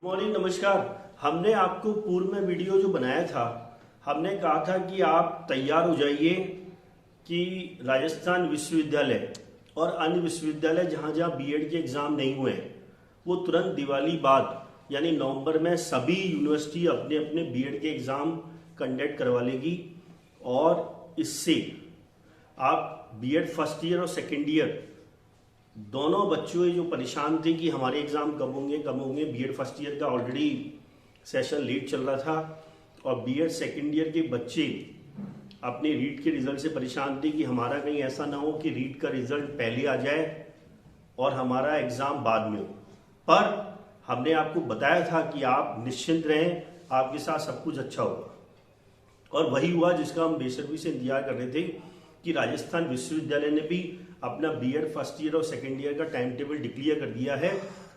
Morning, नमस्कार। हमने आपको पूर्व में वीडियो जो बनाया था, हमने कहा था कि आप तैयार हो जाइए कि राजस्थान विश्वविद्यालय और अन्य विश्वविद्यालय जहां जहां बीएड के एग्जाम नहीं हुए हैं वो तुरंत दिवाली बाद यानी नवंबर में सभी यूनिवर्सिटी अपने अपने बीएड के एग्जाम कंडक्ट करवा लेगी। और इससे आप बीएड फर्स्ट ईयर और सेकेंड ईयर दोनों बच्चों जो परेशान थे कि हमारे एग्जाम कब होंगे। बीएड फर्स्ट ईयर का ऑलरेडी सेशन लेट चल रहा था और बीएड सेकेंड ईयर के बच्चे अपने रीट के रिजल्ट से परेशान थे कि हमारा कहीं ऐसा ना हो कि रीट का रिजल्ट पहले आ जाए और हमारा एग्जाम बाद में हो। पर हमने आपको बताया था कि आप निश्चिंत रहें, आपके साथ सब कुछ अच्छा होगा। और वही हुआ जिसका हम बेसब्री से इंतजार कर रहे थे कि राजस्थान विश्वविद्यालय ने भी अपना बीएड फर्स्ट ईयर और सेकेंड ईयर का टाइम टेबल डिक्लेयर कर दिया है।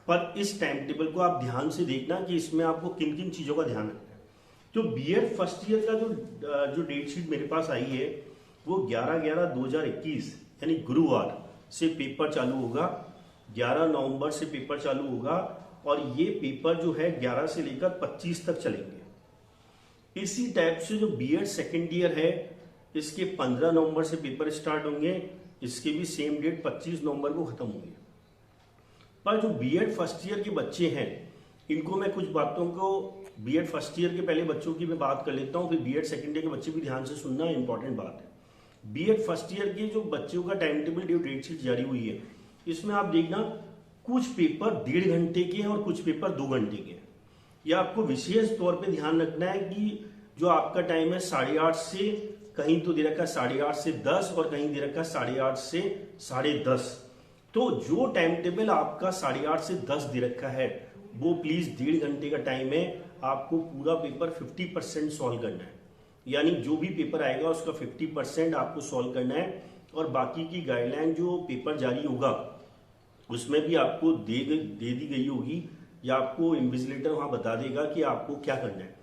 पर इस टाइम टेबल को आप ध्यान से देखना कि इसमें आपको किन किन चीजों का ध्यान रखना है। तो बीएड फर्स्ट ईयर का जो डेट शीट मेरे पास आई है वो 11/11/2021 यानी गुरुवार से पेपर चालू होगा। 11 नवंबर से पेपर चालू होगा और ये पेपर जो है 11 से लेकर 25 तक चलेंगे। इसी टाइप से जो बीएड सेकेंड ईयर है इसके 15 नवंबर से पेपर स्टार्ट होंगे, इसके भी सेम डेट 25 नवंबर को खत्म होंगे। पर जो बीएड फर्स्ट ईयर के बच्चे हैं इनको मैं कुछ बातों को बीएड फर्स्ट ईयर के पहले बच्चों की मैं बात कर लेता हूं, फिर बीएड सेकेंड ईयर के बच्चे भी ध्यान से सुनना, इंपॉर्टेंट बात है। बीएड फर्स्ट ईयर के जो बच्चों का टाइम टेबल जो डेट शीट जारी हुई है इसमें आप देखना कुछ पेपर 1.5 घंटे के हैं और कुछ पेपर 2 घंटे के हैं। यह आपको विशेष तौर पर ध्यान रखना है कि जो आपका टाइम है 8:30 से, कहीं तो दे रखा 8:30 से 10 और कहीं दे रखा 8:30 से 10:30। तो जो टाइम टेबल आपका 8:30 से 10 दे रखा है वो प्लीज 1.5 घंटे का टाइम है, आपको पूरा पेपर 50% सॉल्व करना है। यानी जो भी पेपर आएगा उसका 50% आपको सॉल्व करना है। और बाकी की गाइडलाइन जो पेपर जारी होगा उसमें भी आपको दे दी गई होगी या आपको इन्विजिलेटर वहां बता देगा कि आपको क्या करना है।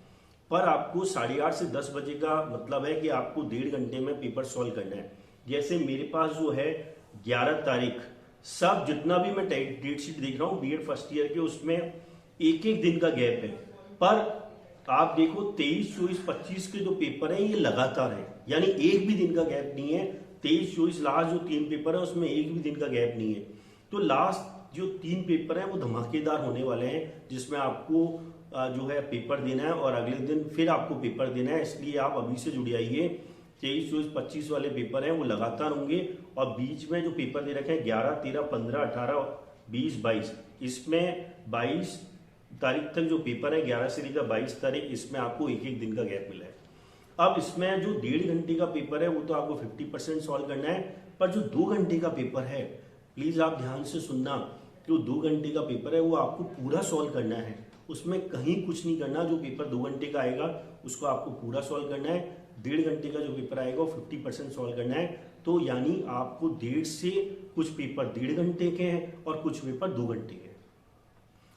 पर आपको 8:30 से 10 बजे का मतलब है कि आपको 1.5 घंटे में पेपर सॉल्व करना है। जैसे मेरे पास जो है 11 तारीख सब जितना भी मैं डेट शीट देख रहा हूँ बीएड फर्स्ट ईयर के उसमें एक एक दिन का गैप है। पर आप देखो 23, 24, 25 के जो पेपर है ये लगातार है, यानी एक भी दिन का गैप नहीं है। 23, 24 लास्ट जो 3 पेपर है उसमें एक भी दिन का गैप नहीं है। तो लास्ट जो 3 पेपर है वो धमाकेदार होने वाले हैं जिसमें आपको जो है पेपर देना है और अगले दिन फिर आपको पेपर देना है। इसलिए आप अभी से जुड़ जाइए। 23, 24, 25 वाले पेपर हैं वो लगातार होंगे और बीच में जो पेपर दे रखे हैं 11, 13, 15, 18, 20, 22, इसमें 22 तारीख तक जो पेपर है 11 से लेकर 22 तारीख इसमें आपको एक एक दिन का गैप मिला है। अब इसमें जो 1.5 घंटे का पेपर है वो तो आपको 50% सॉल्व करना है। पर जो 2 घंटे का पेपर है प्लीज आप ध्यान से सुनना, जो 2 घंटे का पेपर है वो आपको पूरा सॉल्व करना है। उसमें कहीं कुछ नहीं करना। जो पेपर 2 घंटे का आएगा उसको आपको पूरा सॉल्व करना है। 1.5 घंटे का जो पेपर आएगा वो 50% सॉल्व करना है। तो यानी आपको 1.5 से कुछ पेपर 1.5 घंटे के हैं और कुछ पेपर 2 घंटे के हैं।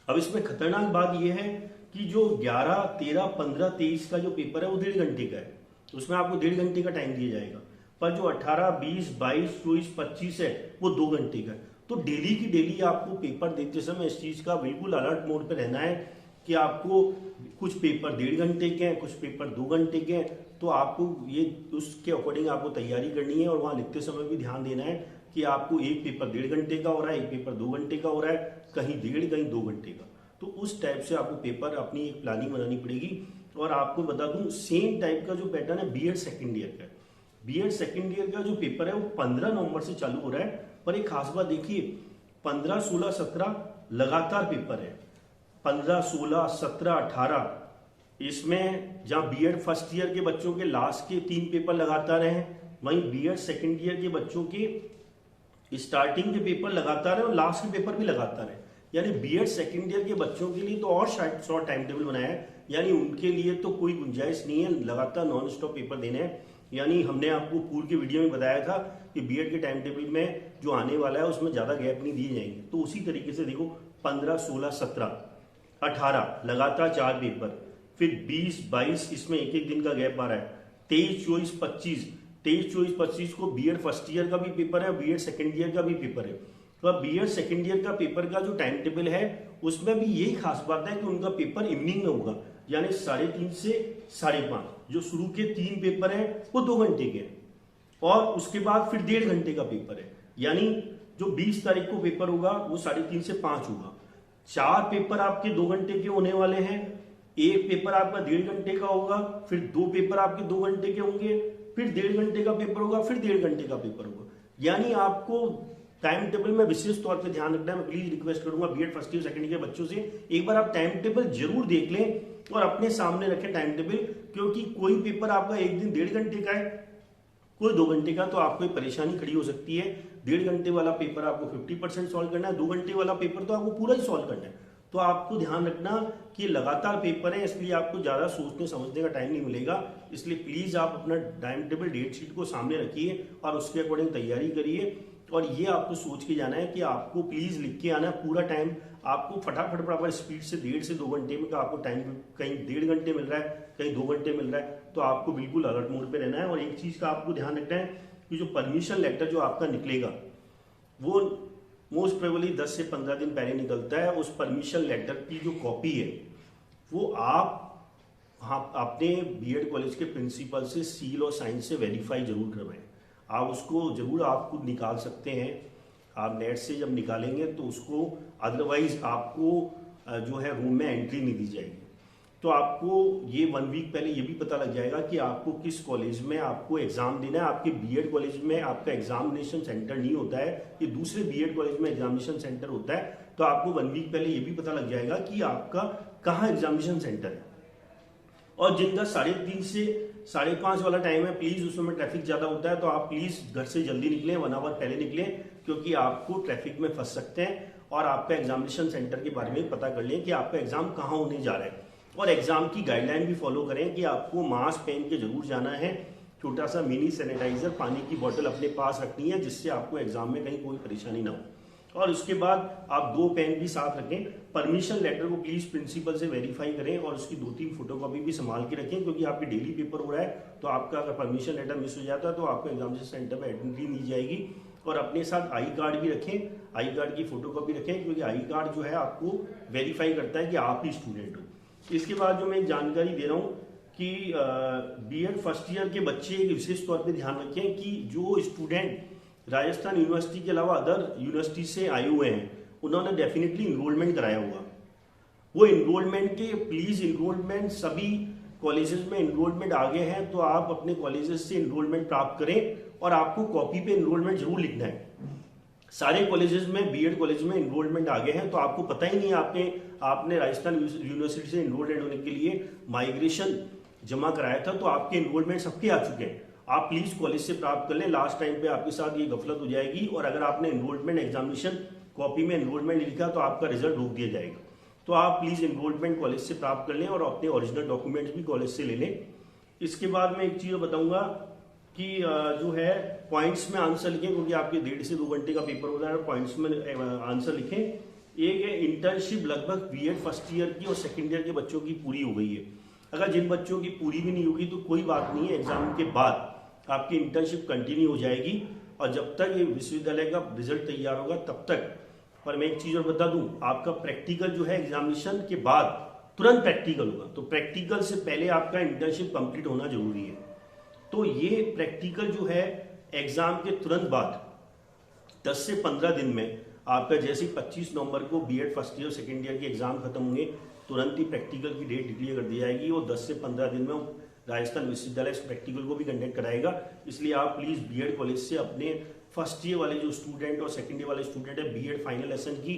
अब इसमें खतरनाक बात यह है कि जो 11, 13, 15, 23 का जो पेपर है वो 1.5 घंटे का है, उसमें आपको 1.5 घंटे का टाइम दिया जाएगा। पर जो 18, 20, 22, 24, 25 है वो 2 घंटे का है। तो डेली की डेली आपको पेपर देते समय इस चीज का बिल्कुल अलर्ट मोड पे रहना है कि आपको कुछ पेपर 1.5 घंटे के हैं, कुछ पेपर 2 घंटे के हैं। तो आपको ये उसके अकॉर्डिंग आपको तैयारी करनी है और वहां लिखते समय भी ध्यान देना है कि आपको एक पेपर 1.5 घंटे का हो रहा है, एक पेपर 2 घंटे का हो रहा है, कहीं 1.5 कहीं 2 घंटे का। तो उस टाइप से आपको पेपर अपनी एक प्लानिंग बनानी पड़ेगी। और आपको बता दूं सेम टाइप का जो पैटर्न है बीएड सेकेंड ईयर का, बीएड सेकेंड ईयर का जो पेपर है वो 15 नवंबर से चालू हो रहा है। पर एक खास बात देखिए 15, 16, 17 लगातार पेपर है। 15, 16, 17, 18 इसमें जहां बीएड फर्स्ट ईयर के बच्चों के लास्ट के 3 पेपर लगातार हैं, वहीं बीएड सेकेंड ईयर के बच्चों के स्टार्टिंग के पेपर लगातार है और लास्ट के पेपर भी लगातार है। यानी बीएड सेकेंड ईयर के बच्चों के लिए तो और शॉर्ट टाइम टेबल बनाया है, यानी उनके लिए तो कोई गुंजाइश नहीं है, लगातार नॉन स्टॉप पेपर देने हैं। यानी हमने आपको पूर्व के वीडियो में बताया था कि बीएड के टाइम टेबल में जो आने वाला है उसमें ज्यादा गैप नहीं दिए जाएंगे। तो उसी तरीके से देखो 15, 16, 17, 18 लगातार 4 पेपर, फिर 20, 22 इसमें एक एक दिन का गैप आ रहा है। 23, 24, 25, 23, 24, 25 को बीएड फर्स्ट ईयर का भी पेपर है, बीएड सेकेंड ईयर का भी पेपर है। तो अब बीएड सेकेंड ईयर का पेपर का जो टाइम टेबल है उसमें भी यही खास बात है कि उनका पेपर इवनिंग में होगा, यानी 3:30 से 5:30। जो शुरू के 3 पेपर हैं वो 2 घंटे के हैं, और उसके बाद फिर 1.5 घंटे का पेपर है। यानी जो 20 तारीख को पेपर होगा वो 3:30 से 5 होगा। 4 पेपर आपके 2 घंटे के होने वाले हैं, एक पेपर आपका 1.5 घंटे का होगा, फिर 2 पेपर आपके 2 घंटे के होंगे, फिर 1.5 घंटे का पेपर होगा, फिर 1.5 घंटे का पेपर होगा। यानी आपको टाइम टेबल में विशेष तौर पे ध्यान रखना है। मैं प्लीज रिक्वेस्ट करूंगा BEd first year second year के बच्चों से, एक बार आप टाइम टेबल जरूर देख लें और अपने सामने रखें टाइम टेबल, क्योंकि कोई पेपर आपका एक दिन 1.5 घंटे का है, कोई 2 घंटे का, तो आपको परेशानी खड़ी हो सकती है। 1.5 घंटे वाला पेपर आपको 50% सॉल्व करना है, 2 घंटे वाला पेपर तो आपको पूरा ही सॉल्व करना है। तो आपको ध्यान रखना कि लगातार पेपर है, इसलिए आपको ज्यादा सोचने समझने का टाइम नहीं मिलेगा। इसलिए प्लीज आप अपना टाइम टेबल डेट शीट को सामने रखिए और उसके अकॉर्डिंग तैयारी करिए। और ये आपको सोच के जाना है कि आपको प्लीज लिख के आना है पूरा टाइम। आपको फटाफट बराबर स्पीड से 1.5 से 2 घंटे में का आपको टाइम, कहीं 1.5 घंटे मिल रहा है, कहीं 2 घंटे मिल रहा है, तो आपको बिल्कुल अलर्ट मोड पे रहना है। और एक चीज का आपको ध्यान रखना है कि जो परमिशन लेटर जो आपका निकलेगा वो मोस्ट प्रोबेबली 10 से 15 दिन पहले निकलता है। उस परमिशन लेटर की जो कॉपी है वो आप अपने बीएड कॉलेज के प्रिंसिपल से सील और साइन से वेरीफाई जरूर करवाएं। आप उसको जरूर आप खुद निकाल सकते हैं, आप नेट से जब निकालेंगे तो उसको, अदरवाइज आपको जो है रूम में एंट्री नहीं दी जाएगी। तो आपको ये 1 वीक पहले ये भी पता लग जाएगा कि आपको किस कॉलेज में आपको एग्जाम देना है। आपके बीएड कॉलेज में आपका एग्जामिनेशन सेंटर नहीं होता है, ये दूसरे बीएड कॉलेज में एग्जामिनेशन सेंटर होता है। तो आपको 1 वीक पहले ये भी पता लग जाएगा कि आपका कहाँ एग्जामिनेशन सेंटर है। और जिनका 3:30 से 5:30 वाला टाइम है, प्लीज उसमें ट्रैफिक ज्यादा होता है, तो आप प्लीज घर से जल्दी निकलें, 1 आवर पहले निकलें, क्योंकि आपको ट्रैफिक में फंस सकते हैं। और आपका एग्जामिनेशन सेंटर के बारे में पता कर लें कि आपका एग्जाम कहाँ होने जा रहा है। और एग्जाम की गाइडलाइन भी फॉलो करें कि आपको मास्क पहन के जरूर जाना है, छोटा सा मिनी सैनिटाइजर, पानी की बोतल अपने पास रखनी है, जिससे आपको एग्जाम में कहीं कोई परेशानी ना हो। और उसके बाद आप 2 पेन भी साथ रखें। परमिशन लेटर को प्लीज प्रिंसिपल से वेरीफाई करें और उसकी 2-3 फोटोकॉपी भी संभाल के रखें, क्योंकि आपके डेली पेपर हो रहा है। तो आपका अगर परमिशन लेटर मिस हो जाता है तो आपको एग्जामिनेशन सेंटर में एडमिट नहीं दी जाएगी। और अपने साथ आई कार्ड भी रखें, आई कार्ड की फोटोकॉपी रखें, क्योंकि आई कार्ड जो है आपको वेरीफाई करता है कि आप ही स्टूडेंट हो। इसके बाद जो मैं जानकारी दे रहा हूँ कि बीएड फर्स्ट ईयर के बच्चे विशेष तौर पे ध्यान रखें कि जो स्टूडेंट राजस्थान यूनिवर्सिटी के अलावा अदर यूनिवर्सिटी से आए हुए हैं, उन्होंने डेफिनेटली इनरोलमेंट कराया होगा। वो इनरोलमेंट के प्लीज इनरोलमेंट सभी कॉलेजेस में इनरोलमेंट आगे हैं, तो आप अपने कॉलेजेस से इनरोलमेंट प्राप्त करें और आपको कॉपी पे इनरोलमेंट जरूर लिखना है। सारे कॉलेजेस में, बीएड कॉलेज में इनरोलमेंट आगे हैं, तो आपको पता ही नहीं आपने राजस्थान यूनिवर्सिटी से इनरोल्ड होने के लिए माइग्रेशन जमा कराया था, तो आपके इनरोलमेंट सबके आ चुके हैं। आप प्लीज कॉलेज से प्राप्त कर लें, लास्ट टाइम पे आपके साथ ये गफलत हो जाएगी। और अगर आपने इनरोलमेंट एग्जामिनेशन कॉपी में इनरोलमेंट लिखा तो आपका रिजल्ट रोक दिया जाएगा। तो आप प्लीज इनरोलमेंट कॉलेज से प्राप्त कर लें और अपने ओरिजिनल डॉक्यूमेंट्स भी कॉलेज से ले लें। इसके बाद मैं एक चीज बताऊंगा कि जो है पॉइंट्स में आंसर लिखें, क्योंकि आपके 1.5 से 2 घंटे का पेपर हो रहा है, पॉइंट्स में आंसर लिखें। एक है इंटर्नशिप लगभग बीएड फर्स्ट ईयर की और सेकेंड ईयर के बच्चों की पूरी हो गई है। अगर जिन बच्चों की पूरी भी नहीं होगी तो कोई बात नहीं है, एग्जाम के बाद आपकी इंटर्नशिप कंटिन्यू हो जाएगी और जब तक ये विश्वविद्यालय का रिजल्ट तैयार होगा तब तक। पर मैं एक चीज और बता दूं, आपका प्रैक्टिकल जो है एग्जामिनेशन के बाद तुरंत प्रैक्टिकल होगा, तो प्रैक्टिकल से पहले आपका इंटर्नशिप कंप्लीट होना जरूरी है। तो ये प्रैक्टिकल जो है एग्जाम के तुरंत बाद 10 से 15 दिन में आपका, जैसे 25 नवंबर को BEd first year second year के एग्जाम खत्म होंगे, तुरंत ही प्रैक्टिकल की डेट डिक्लेयर कर दी जाएगी और 10 से 15 दिन में राजस्थान विश्वविद्यालय इस प्रैक्टिकल को भी कंडक्ट कराएगा। इसलिए आप प्लीज बीएड कॉलेज से अपने फर्स्ट ईयर वाले जो स्टूडेंट और सेकेंड ईयर वाले स्टूडेंट है, बीएड फाइनल लेसन की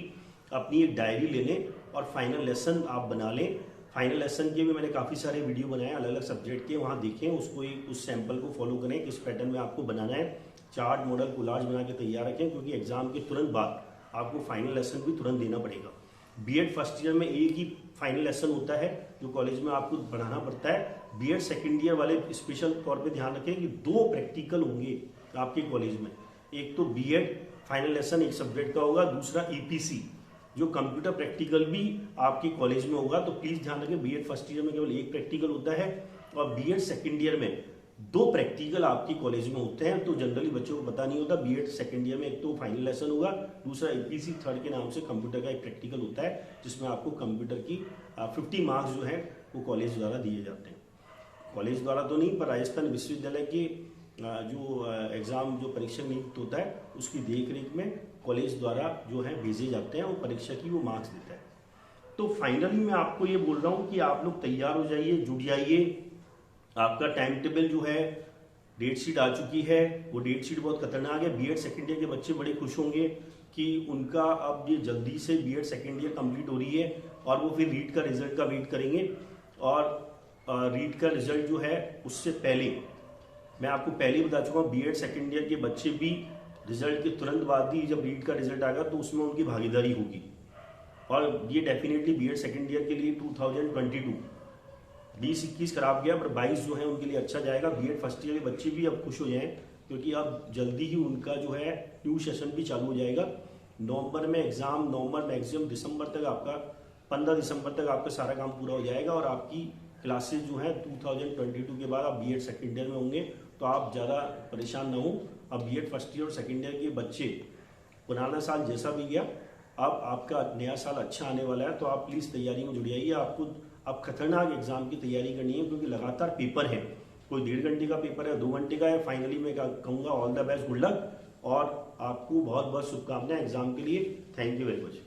अपनी एक डायरी ले लें और फाइनल लेसन आप बना लें। फाइनल लेसन के भी मैंने काफ़ी सारे वीडियो बनाए अलग अलग सब्जेक्ट के, वहाँ देखें उसको, उस सैंपल को फॉलो करें किस पैटर्न में आपको बनाना है। चार्ट मॉडल कोलाज बना के तैयार रखें, क्योंकि एग्जाम के तुरंत बाद आपको फाइनल लेसन भी तुरंत देना पड़ेगा। बीएड फर्स्ट ईयर में एक ही फाइनल लेसन होता है जो कॉलेज में आपको पढ़ाना पड़ता है। बीएड सेकेंड ईयर वाले स्पेशल तौर पे ध्यान रखें कि 2 प्रैक्टिकल होंगे आपके कॉलेज में। एक तो बीएड फाइनल लेसन एक सब्जेक्ट का होगा, दूसरा ईपीसी जो कंप्यूटर प्रैक्टिकल भी आपके कॉलेज में होगा। तो प्लीज ध्यान रखें, बीएड फर्स्ट ईयर में केवल एक प्रैक्टिकल होता है और बीएड सेकेंड ईयर में 2 प्रैक्टिकल आपकी कॉलेज में होते हैं। तो जनरली बच्चों को पता नहीं होता, बीएड सेकेंड ईयर में एक तो फाइनल लेसन होगा, दूसरा एपीसी थर्ड के नाम से कंप्यूटर का एक प्रैक्टिकल होता है, जिसमें आपको कंप्यूटर की 50 मार्क्स जो है वो कॉलेज द्वारा दिए जाते हैं। कॉलेज द्वारा तो नहीं, पर राजस्थान विश्वविद्यालय के जो एग्ज़ाम जो परीक्षा नियुक्त होता है उसकी देख रेख में कॉलेज द्वारा जो है भेजे जाते हैं और परीक्षा की वो मार्क्स देता है। तो फाइनली मैं आपको ये बोल रहा हूँ कि आप लोग तैयार हो जाइए, जुट जाइए। आपका टाइम टेबल जो है, डेट शीट आ चुकी है, वो डेट शीट बहुत खतरनाक है। बीएड सेकेंड ईयर के बच्चे बड़े खुश होंगे कि उनका अब ये जल्दी से बीएड सेकेंड ईयर कंप्लीट हो रही है और वो फिर रीट का रिजल्ट का वेट करेंगे। और रीट का रिजल्ट जो है उससे पहले मैं आपको पहले ही बता चुका हूँ, बीएड सेकेंड ईयर के बच्चे भी रिजल्ट के तुरंत बाद ही जब रीट का रिजल्ट आएगा तो उसमें उनकी भागीदारी होगी। और ये डेफिनेटली बीएड सेकेंड ईयर के लिए 2022 20-21 खराब गया, पर 22 जो है उनके लिए अच्छा जाएगा। बीएड फर्स्ट ईयर के बच्चे भी अब खुश हो जाएं, क्योंकि अब जल्दी ही उनका जो है न्यू सेशन भी चालू हो जाएगा। नवंबर में एग्जाम, नवंबर मैक्सिमम दिसंबर तक आपका 15 दिसंबर तक आपका सारा काम पूरा हो जाएगा और आपकी क्लासेज जो है 2022 के बाद आप बीएड सेकेंड ईयर में होंगे। तो आप ज़्यादा परेशान ना हो। अब बीएड फर्स्ट ईयर और सेकेंड ईयर के बच्चे, पुराना साल जैसा भी गया, अब आपका नया साल अच्छा आने वाला है। तो आप प्लीज़ तैयारी में जुड़ जाइए। आपको अब खतरनाक एग्जाम की तैयारी करनी है, क्योंकि लगातार पेपर है। कोई 1.5 घंटे का पेपर है, 2 घंटे का है। फाइनली मैं कहूँगा all the best, good luck, और आपको बहुत बहुत शुभकामनाएं एग्जाम के लिए। Thank you very much.